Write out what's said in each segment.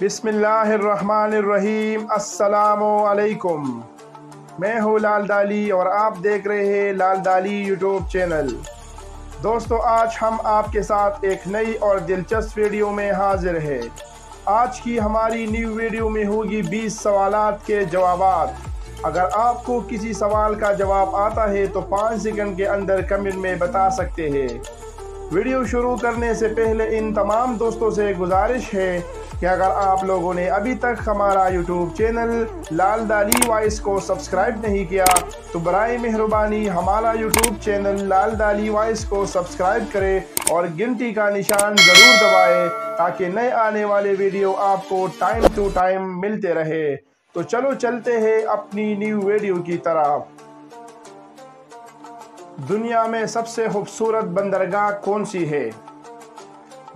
बिस्मिल्लाहिर्रहमानिर्रहीम। अस्सलामुअलैकुम। मैं हूँ लाल डाली और आप देख रहे हैं लाल डाली यूट्यूब चैनल। दोस्तों, आज हम आपके साथ एक नई और दिलचस्प वीडियो में हाजिर है। आज की हमारी न्यू वीडियो में होगी 20 सवालात के जवाबात। अगर आपको किसी सवाल का जवाब आता है तो 5 सेकंड के अंदर कमेंट में बता सकते हैं। वीडियो शुरू करने से पहले इन तमाम दोस्तों से गुजारिश है कि अगर आप लोगों ने अभी तक हमारा यूट्यूब चैनल लाल डाली वॉइस को सब्सक्राइब नहीं किया तो बराए मेहरबानी हमारा यूट्यूब चैनल लाल डाली वॉइस को सब्सक्राइब करें और घंटी का निशान ज़रूर दबाएं ताकि नए आने वाले वीडियो आपको टाइम टू टाइम मिलते रहे। तो चलो चलते हैं अपनी न्यू वीडियो की तरफ। दुनिया में सबसे खूबसूरत बंदरगाह कौन सी है?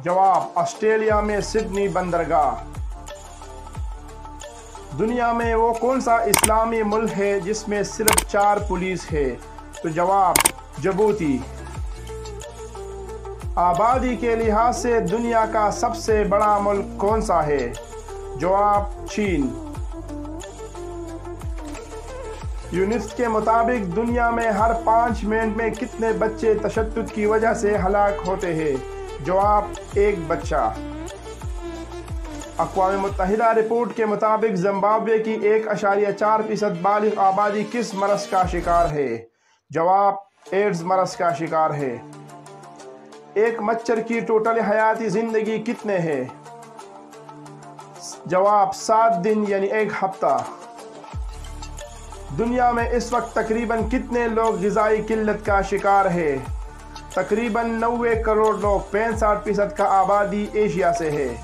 जवाब, ऑस्ट्रेलिया में सिडनी बंदरगाह। दुनिया में वो कौन सा इस्लामी मुल्क है जिसमें सिर्फ 4 पुलिस है? तो जवाब, जिबूती। आबादी के लिहाज से दुनिया का सबसे बड़ा मुल्क कौन सा है? जवाब, चीन। यूनिसेफ के मुताबिक दुनिया में हर 5 मिनट में कितने बच्चे तशद्दुद की वजह से हलाक होते हैं? जवाब, 1 बच्चा। अक़वाम मुत्तहिदा रिपोर्ट के मुताबिक जिम्बाब्वे की 1.4% बालिग आबादी किस मरज़ का शिकार है? जवाब, एड्स मरज़ का शिकार है। एक मच्छर की टोटल हयाती ज़िंदगी कितने है? जवाब, 7 दिन यानी 1 हफ्ता। दुनिया में इस वक्त तकरीबन कितने लोग ग़िज़ाई किल्लत का शिकार है? तकरीबन 90 करोड़ लोग। 65% का आबादी एशिया से है।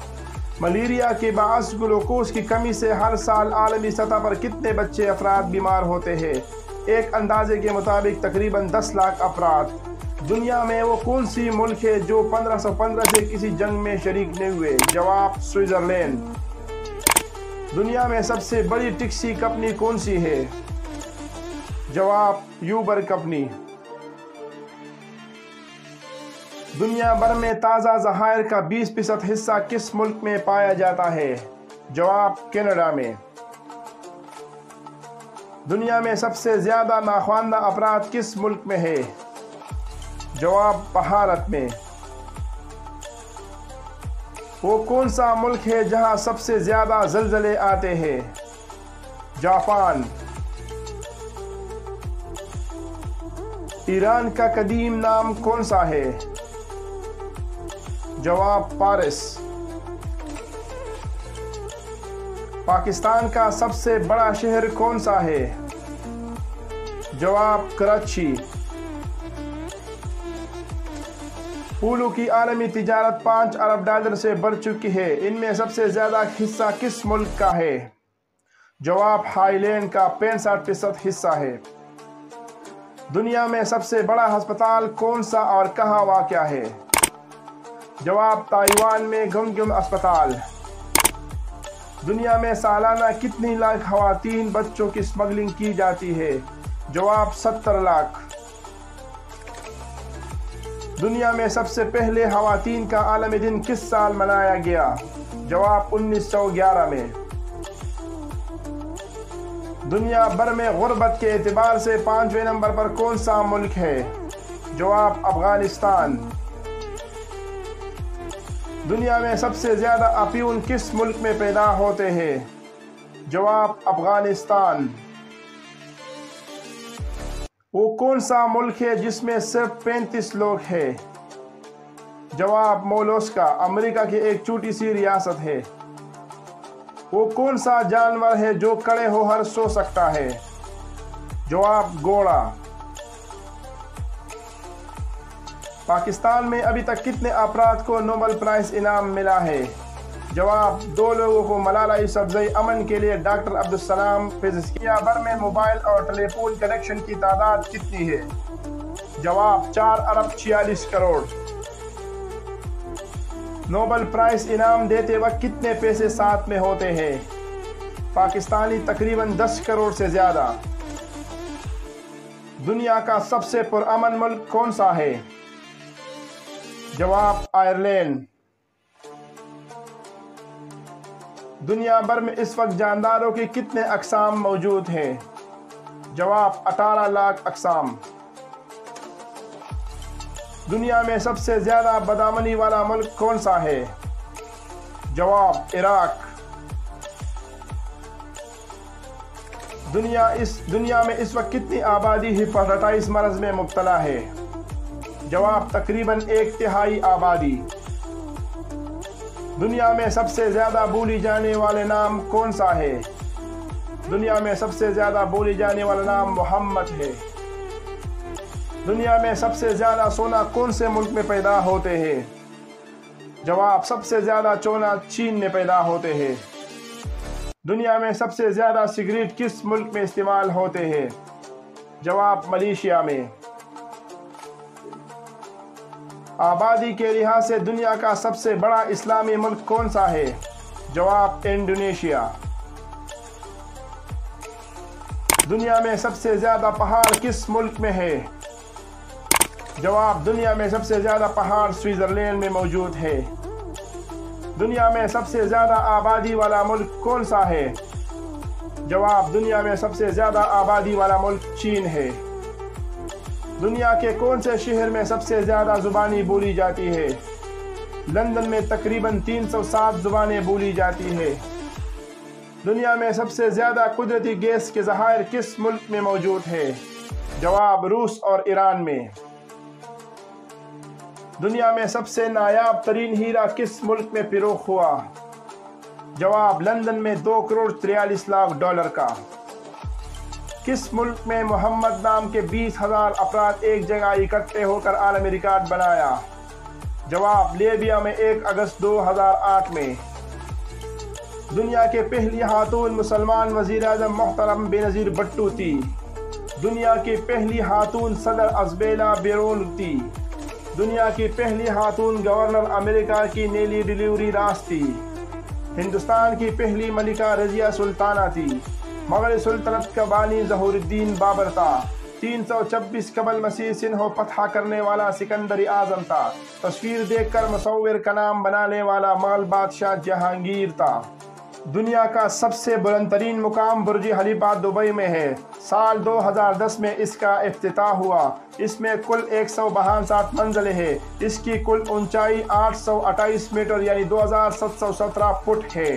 मलेरिया के बाअस ग्लूकोज की कमी से हर साल आलमी सतह पर कितने बच्चे अफराद बीमार होते हैं? एक अंदाजे के मुताबिक तकरीबन 10 लाख अफराद। दुनिया में वो कौन सी मुल्क है जो 1515 से किसी जंग में शरीक नहीं हुए? जवाब, स्विट्ज़रलैंड। दुनिया में सबसे बड़ी टैक्सी कंपनी कौन सी है? जवाब, यूबर कंपनी। दुनिया भर में ताज़ा ज़खायर का 20% हिस्सा किस मुल्क में पाया जाता है? जवाब, कनाडा में। दुनिया में सबसे ज़्यादा नाख्वानदा अफराद किस मुल्क में है? जवाब, भारत में। वो कौन सा मुल्क है जहां सबसे ज़्यादा ज़लज़ले आते हैं? जापान। ईरान का कदीम नाम कौन सा है? जवाब, पारिस। पाकिस्तान का सबसे बड़ा शहर कौन सा है? जवाब, कराची। फूलों की आलमी तिजारत 5 अरब डॉलर से बढ़ चुकी है। इनमें सबसे ज़्यादा हिस्सा किस मुल्क का है? जवाब, थाईलैंड का 65% हिस्सा है। दुनिया में सबसे बड़ा अस्पताल कौन सा और कहाँ वाक़या है? जवाब, ताइवान में गुमगुम अस्पताल। दुनिया में सालाना कितनी लाख ख़वातीन बच्चों की स्मगलिंग की जाती है? जवाब, 70 लाख। दुनिया में सबसे पहले ख़वातीन का आलमी दिन किस साल मनाया गया? जवाब, 1911 में। दुनिया भर में गुर्बत के एतबार से 5वें नंबर पर कौन सा मुल्क है? जवाब, अफगानिस्तान। दुनिया में सबसे ज़्यादा अफ्यून किस मुल्क में पैदा होते हैं? जवाब, अफगानिस्तान। वो कौन सा मुल्क है जिसमें सिर्फ 35 लोग हैं? जवाब, मोलस्का। अमेरिका की एक छोटी सी रियासत है। वो कौन सा जानवर है जो खड़े होकर सो सकता है? जवाब, घोड़ा। पाकिस्तान में अभी तक कितने अफराद को नोबेल प्राइज़ इनाम मिला है? जवाब, 2 लोगों को। मलाला यूसुफ़ज़ई। अमन के लिए डॉक्टर अब्दुल सलाम। फिजिक्स। दुनिया भर में मोबाइल और टेलीफोन कनेक्शन की तादाद कितनी है? जवाब, 4 अरब 46 करोड़। नोबेल प्राइज़ इनाम देते वक्त कितने पैसे साथ में होते हैं? पाकिस्तानी तकरीबन 10 करोड़ से ज़्यादा। दुनिया का सबसे पुरअमन मुल्क कौन सा है? जवाब, आयरलैंड। دنیا بھر میں اس وقت جانداروں کی کتنے اقسام موجود ہیں؟ جواب 18 لاکھ اقسام۔ دنیا میں سب سے زیادہ بدامنی والا ملک کون سا ہے؟ جواب عراق۔ دنیا میں اس وقت کتنی آبادی ہیپاٹائٹس مرض میں مبتلا ہے؟ جواب تقریباً 1/3 آبادی۔ دنیا میں سب سے زیادہ بولی جانے والے نام کون سا ہے؟ دنیا میں سب سے زیادہ بولی جانے والا نام محمد ہے۔ دنیا میں سب سے زیادہ سونا کون سے ملک میں پیدا ہوتے ہیں؟ جواب سب سے زیادہ سونا چین میں پیدا ہوتے ہیں۔ دنیا میں سب سے زیادہ سگریٹ کس ملک میں استعمال ہوتے ہیں؟ جواب ملیشیا میں۔ آبادی کے لحاظ سے دنیا کا سب سے بڑا اسلامی ملک کون سا ہے؟ جواب انڈونیشیا۔ دنیا میں سب سے زیادہ پہاڑ کس ملک میں ہے؟ جواب دنیا میں سب سے زیادہ پہاڑ سوئٹزرلینڈ میں موجود ہے۔ دنیا میں سب سے زیادہ آبادی والا ملک کون سا ہے؟ جواب دنیا میں سب سے زیادہ آبادی والا ملک چین ہے۔ دنیا کے کون سے شہر میں سب سے زیادہ زبانیں بولی جاتی ہے؟ لندن میں تقریباً 307 زبانیں بولی جاتی ہے۔ دنیا میں سب سے زیادہ قدرتی گیس کے ذخائر کس ملک میں موجود ہے؟ جواب روس اور ایران میں۔ دنیا میں سب سے نایاب ترین ہیرا کس ملک میں فروخت ہوا؟ جواب لندن میں 2 کروڑ 43 لاکھ ڈالر کا۔ کس ملک میں محمد نام کے 20,000 افراد ایک جگہ اکٹھے ہو کر عالمی ریکارڈ بنایا؟ جواب لیبیا میں 1 اگست 2008 میں۔ دنیا کے پہلی خاتون مسلمان وزیر اعظم محترم بینظیر بھٹو تھی۔ دنیا کی پہلی خاتون صدر ازبیلا بیرون تھی۔ دنیا کی پہلی خاتون گورنر امریکہ کی نیلی ڈیلیوری راس تھی۔ ہندوستان کی پہلی ملکہ رضیہ سلطانہ تھی۔ مغل سلطنت کا بانی ظہور الدین بابر تھا۔ 326 قبل مسیح سندھ کو فتح کرنے والا سکندر اعظم تھا۔ تصویر دیکھ کر مصور کا نام بنانے والا مغل بادشاہ جہانگیر تھا۔ دنیا کا سب سے بلند ترین مقام برج خلیفہ دبئی میں ہے۔ سال 2010 میں اس کا افتتاح ہوا۔ اس میں کل 162 منزلیں ہیں۔ اس کی کل اونچائی 828 میٹر یعنی 2717 فٹ ہے۔